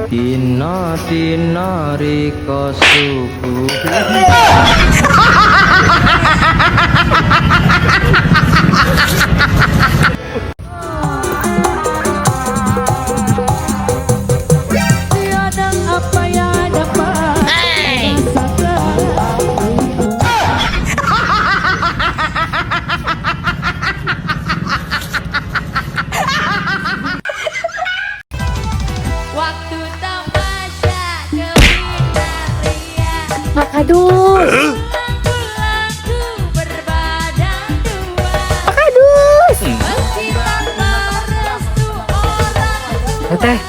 Dina dina riko subuh. Aduh. Pakadus. Teh.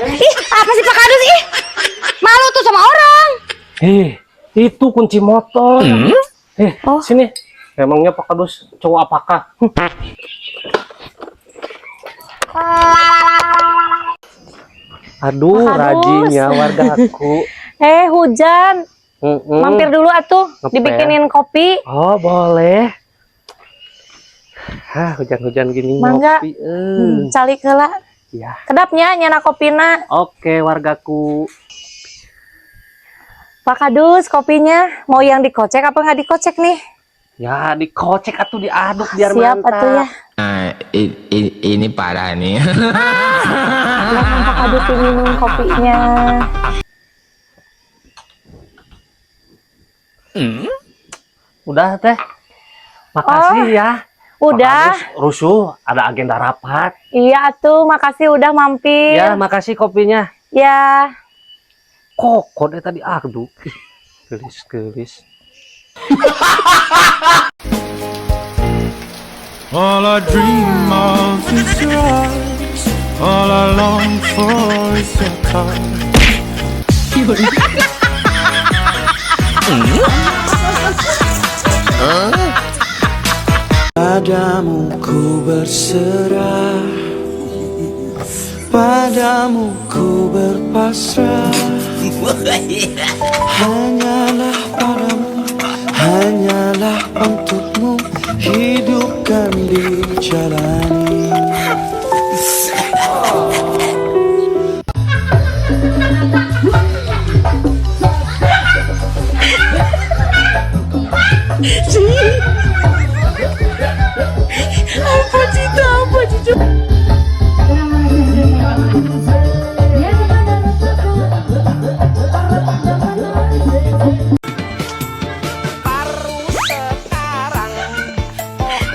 Ih, apa sih Pak Kadus ih? Malu tuh sama orang. Itu kunci motor. Oh. Sini. Emangnya Pak Kadus cowok apakah? Aduh, Pak Kadus. rajinnya warga aku. Hujan. Mampir dulu atuh, Ngepel. dibikinin kopi. Oh, boleh. Hujan-hujan gini Mangga. ngopi. Calik heula. Ya. Kedapnya nyana kopina. Oke, wargaku. Pak Kadus, kopinya mau yang dikocek apa nggak dikocek nih? Ya, dikocek atau diaduk biar Siap mantap. atuh ya. Nah, ini parah nih. Silakan Pak Kadus minum kopinya. Udah, Teh. Makasih ya. Udah. Pak Kadus rusuh, ada agenda rapat. Iya atuh, makasih udah mampir. Ya, makasih kopinya. Ya. Kok deh tadi aduk. Gelis-gelis. All I dream of is your eyes. All I long for is your touch. Padamu ku berserah, padamu ku berpasrah. Hanyalah padamu, hanyalah untukmu, hidupkan dijalani.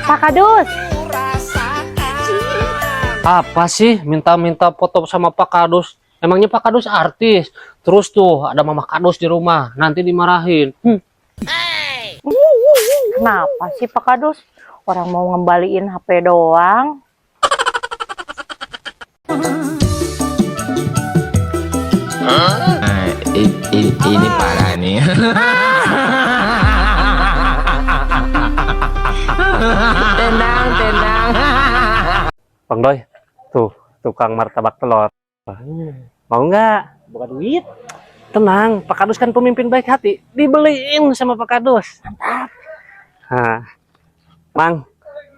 Pak Kadus. Apa sih minta-minta foto sama Pak Kadus? Emangnya Pak Kadus artis? Terus tuh ada Mama Kadus di rumah, nanti dimarahin. Kenapa sih Pak Kadus? Orang mau ngembaliin HP doang. Nah, ini parah nih. Tendang. Bang Doy, tuh tukang martabak telur. Mau nggak? Bukan duit. Tenang, Pak Kadus kan pemimpin baik hati. Dibeliin sama Pak Kadus. Mantap. Nah, Mang,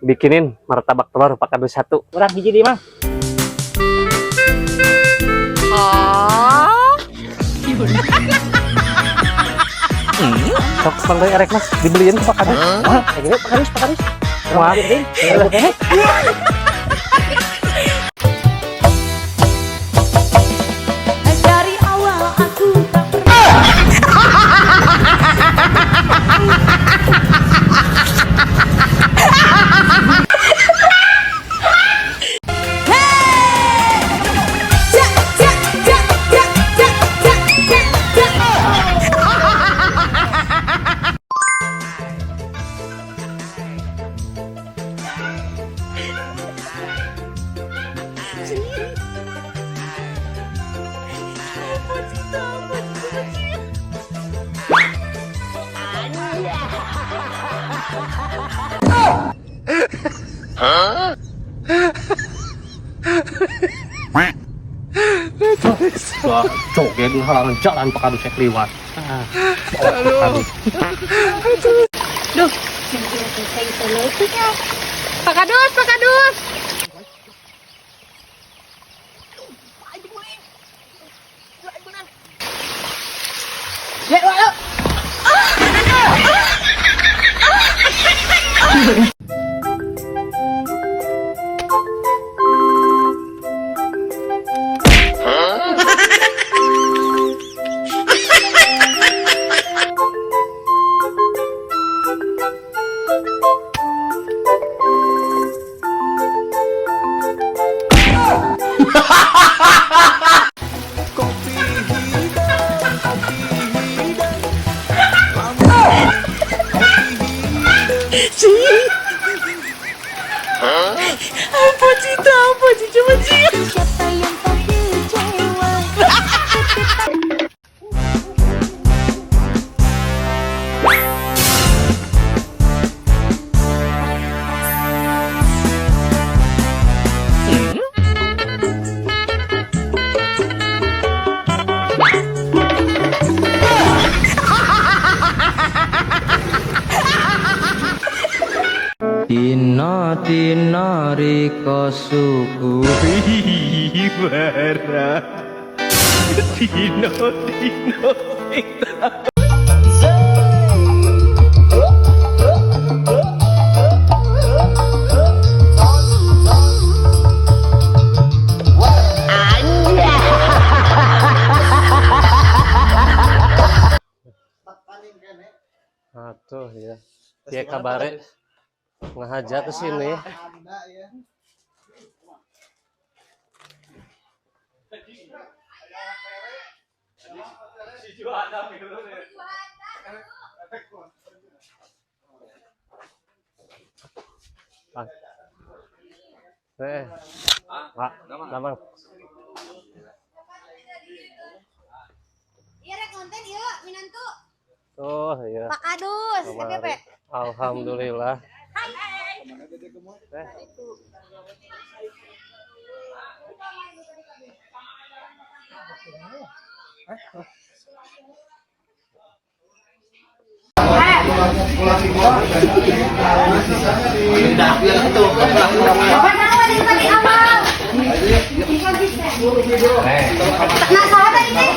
bikinin martabak telur Pak Kadus 1. Murah biji di Mang. Sok Bang Doy erek Mas, dibeliin ke Pak Kadus. Kayak gini Pak Kadus. Wah, Dari awal aku tak pernah. Joget di halangan jalan Pak Kadus saya liwat. Duh, Pak Kadus, Pak Kadus. Ya, waduh. Siapa yang tak kecewa? Dino dino riko suku Bara. Dino. Atuh ya. Dia kabare ngahaja ke sini. Pak, gampang. Iya rek konten yuk minantu. Oh iya. Pak Kadus, FPP. Alhamdulillah. Nah, sahabat ini.